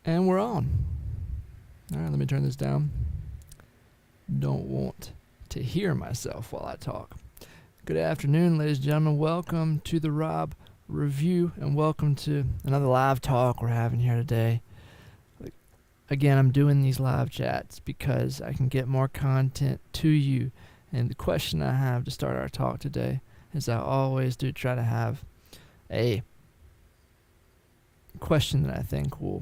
And we're on. All right, let me turn this down. Don't want to hear myself while I talk. Good afternoon, ladies and gentlemen. Welcome to the Rob Review, and welcome to another live talk we're having here today. Again, I'm doing these live chats because I can get more content to you. And the question I have to start our talk today is I always do try to have a question that I think will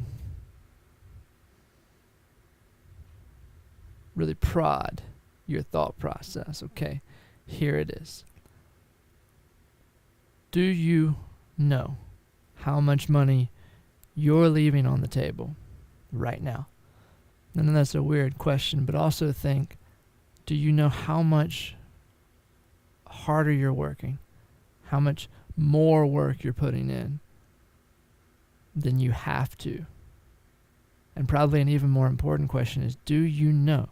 really prod your thought process. Okay, here it is. Do you know how much money you're leaving on the table right now? And that's a weird question, but also think, do you know how much harder you're working? How much more work you're putting in than you have to? And probably an even more important question is, do you know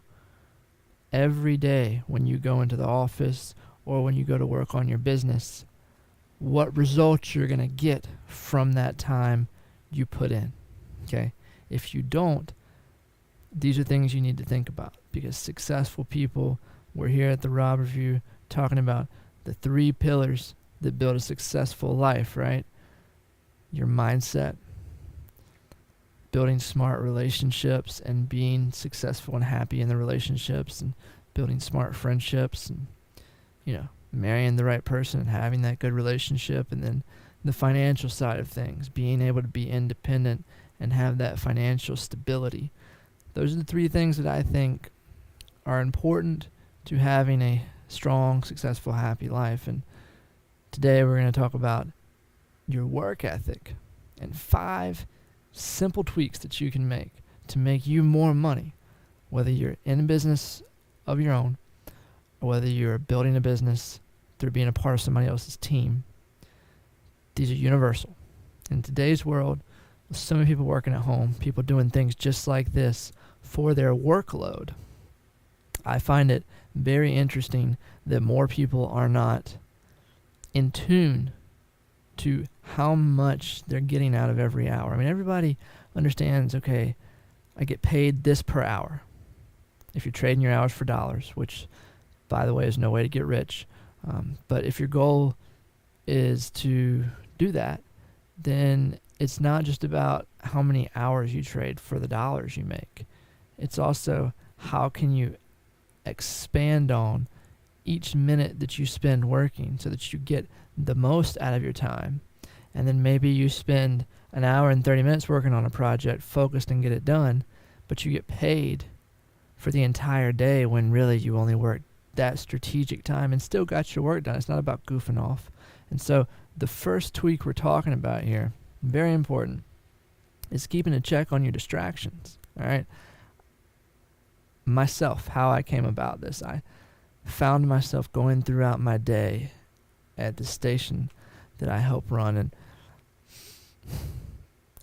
every day when you go into the office or when you go to work on your business, what results you're going to get from that time you put in? Okay? If you don't, these are things you need to think about, because successful people, we're here at the Rob Review talking about the 3 pillars that build a successful life, right? Your mindset, building smart relationships and being successful and happy in the relationships, and building smart friendships, and marrying the right person and having that good relationship, and then the financial side of things, being able to be independent and have that financial stability. Those are the 3 things that I think are important to having a strong, successful, happy life. And today we're going to talk about your work ethic and 5 simple tweaks that you can make to make you more money, whether you're in a business of your own or whether you're building a business through being a part of somebody else's team. These are universal. In today's world, with so many people working at home, people doing things just like this for their workload, I find it very interesting that more people are not in tune to how much they're getting out of every hour. I mean, everybody understands, okay, I get paid this per hour. If you're trading your hours for dollars, which, by the way, is no way to get rich. But if your goal is to do that, then it's not just about how many hours you trade for the dollars you make. It's also how can you expand on each minute that you spend working so that you get the most out of your time. And then maybe you spend an hour and 30 minutes working on a project, focused and get it done, but you get paid for the entire day when really you only worked that strategic time and still got your work done. It's not about goofing off. And so the first tweak we're talking about here, very important, is keeping a check on your distractions. All right. Myself, how I came about this, I found myself going throughout my day at the station that I help run, and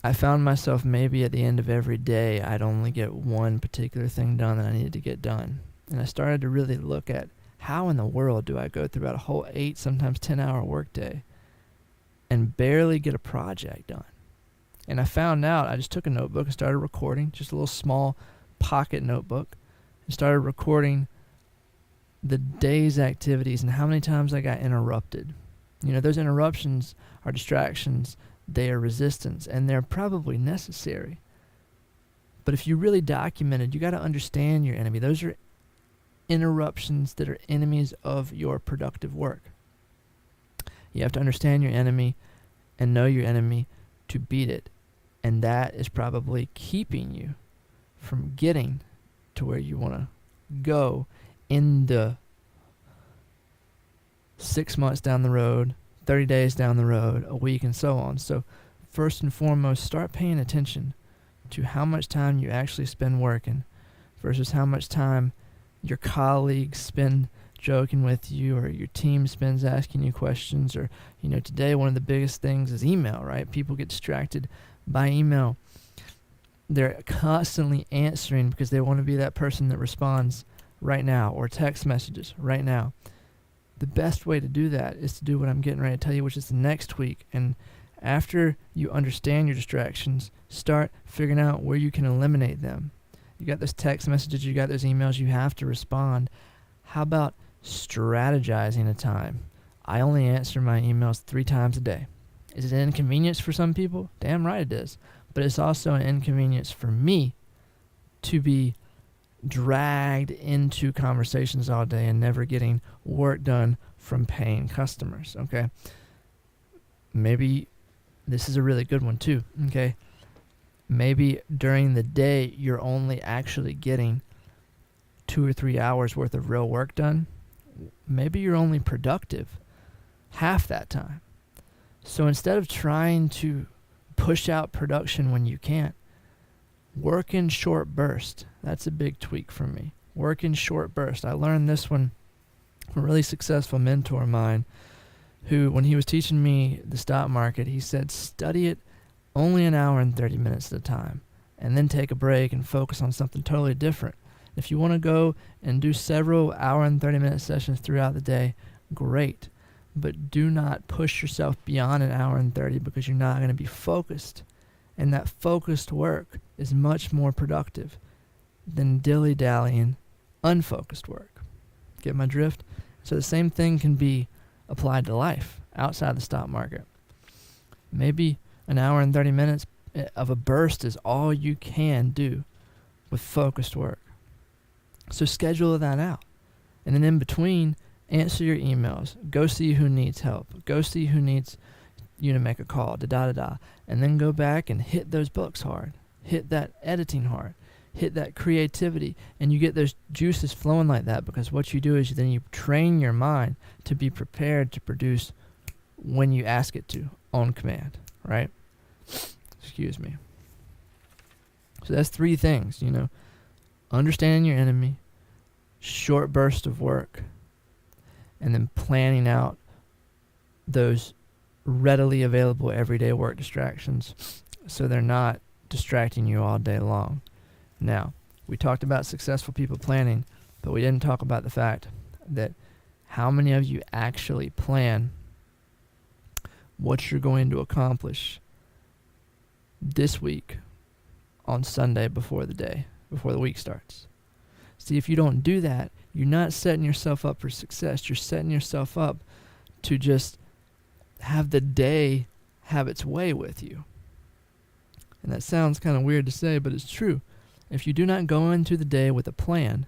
I found myself maybe at the end of every day I'd only get one particular thing done that I needed to get done. And I started to really look at how in the world do I go throughout a whole 8, sometimes 10-hour workday and barely get a project done. And I found out, I just took a notebook and started recording, just a little small pocket notebook, and started recording the day's activities and how many times I got interrupted. Those interruptions are distractions, they are resistance, and they're probably necessary. But if you really document it, you got to understand your enemy. Those are interruptions that are enemies of your productive work. You have to understand your enemy and know your enemy to beat it. And that is probably keeping you from getting to where you want to go in the 6 months down the road, 30 days down the road, a week, and so on. So first and foremost, start paying attention to how much time you actually spend working versus how much time your colleagues spend joking with you, or your team spends asking you questions, or today one of the biggest things is email, right? People get distracted by email. They're constantly answering because they want to be that person that responds right now, or text messages right now. The best way to do that is to do what I'm getting ready to tell you, which is the next week, and After you understand your distractions, start figuring out where you can eliminate them. You got those text messages, you got those emails, you have to respond. How about strategizing a time? I only answer my emails 3 times a day. Is it an inconvenience for some people? Damn right it is. But it's also an inconvenience for me to be dragged into conversations all day and never getting work done from paying customers, okay? Maybe this is a really good one too, okay? Maybe during the day you're only actually getting 2 or 3 hours worth of real work done. Maybe you're only productive half that time. So instead of trying to push out production when you can't, work in short bursts. That's a big tweak for me. Work in short bursts. I learned this one from a really successful mentor of mine who, when he was teaching me the stock market, he said, study it only an hour and 30 minutes at a time, and then take a break and focus on something totally different. If you want to go and do several hour and 30-minute sessions throughout the day, great. But do not push yourself beyond an hour and 30 because you're not going to be focused. And that focused work is much more productive than dilly-dallying, unfocused work. Get my drift? So the same thing can be applied to life outside the stock market. Maybe an hour and 30 minutes of a burst is all you can do with focused work. So schedule that out. And then in between, answer your emails. Go see who needs help. Go see who needs you to make a call. And then go back and hit those books hard. Hit that editing hard. Hit that creativity. And you get those juices flowing like that because what you do is then you train your mind to be prepared to produce when you ask it to, on command, right? Excuse me. So that's 3 things, Understanding your enemy, short burst of work, and then planning out those readily available everyday work distractions so they're not distracting you all day long. Now, we talked about successful people planning, but we didn't talk about the fact that how many of you actually plan what you're going to accomplish this week on Sunday before the week starts. See, if you don't do that, you're not setting yourself up for success. You're setting yourself up to just have the day have its way with you. And that sounds kind of weird to say, but it's true. If you do not go into the day with a plan,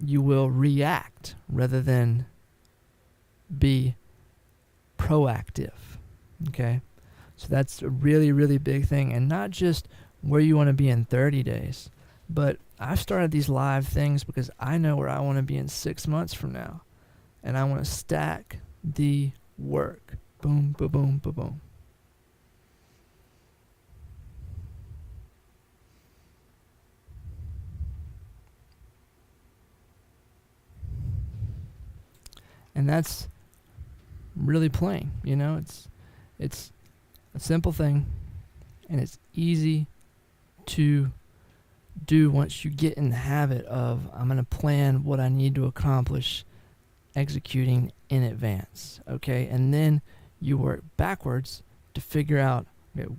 you will react rather than be proactive. Okay? So that's a really, really big thing. And not just where you want to be in 30 days, but I've started these live things because I know where I want to be in 6 months from now. And I want to stack the work. Boom, boom, boom, boom, boom. And that's really plain, it's a simple thing, and it's easy to do once you get in the habit of, I'm going to plan what I need to accomplish, executing in advance, okay? And then you work backwards to figure out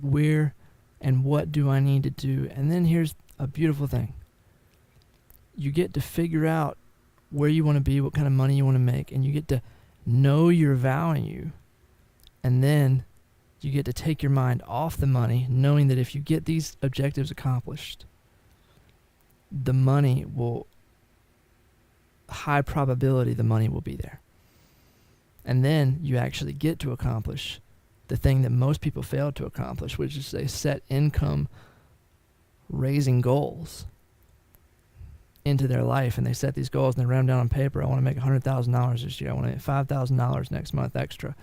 where and what do I need to do. And then here's a beautiful thing. You get to figure out where you want to be, what kind of money you want to make, and you get to know your value. And then you get to take your mind off the money, knowing that if you get these objectives accomplished, the money will, high probability the money will be there. And then you actually get to accomplish the thing that most people fail to accomplish, which is they set income raising goals into their life, and they set these goals and they write them down on paper. I want to make $100,000 this year. I want to make $5,000 next month extra.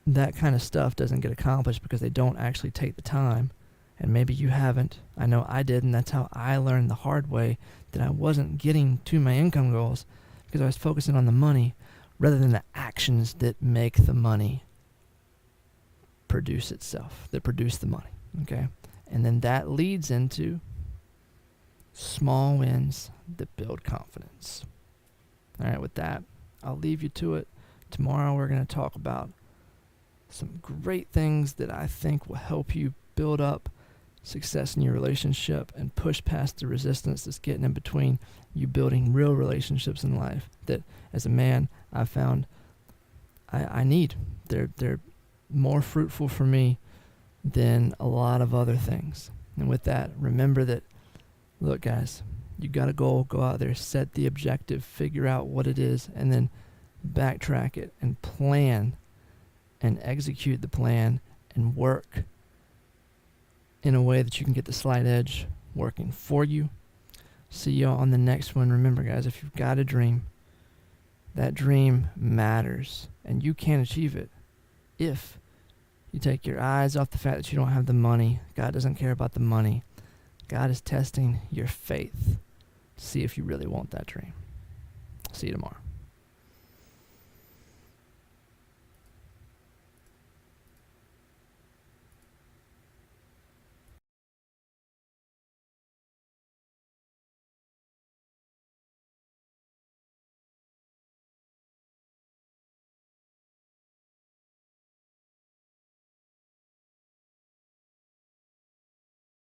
That kind of stuff doesn't get accomplished because they don't actually take the time. And maybe you haven't. I know I did, and that's how I learned the hard way that I wasn't getting to my income goals because I was focusing on the money rather than the actions that make the money produce itself, that produce the money, okay? And then that leads into small wins that build confidence. All right, with that, I'll leave you to it. Tomorrow we're going to talk about some great things that I think will help you build up success in your relationship and push past the resistance that's getting in between you building real relationships in life that, as a man, I found I need. They're more fruitful for me than a lot of other things. And with that, remember that, look, guys, you got a goal, go out there, set the objective, figure out what it is, and then backtrack it and plan and execute the plan and work in a way that you can get the slight edge working for you. See y'all on the next one. Remember, guys, if you've got a dream, that dream matters, and you can achieve it if you take your eyes off the fact that you don't have the money. God doesn't care about the money. God is testing your faith to see if you really want that dream. See you tomorrow.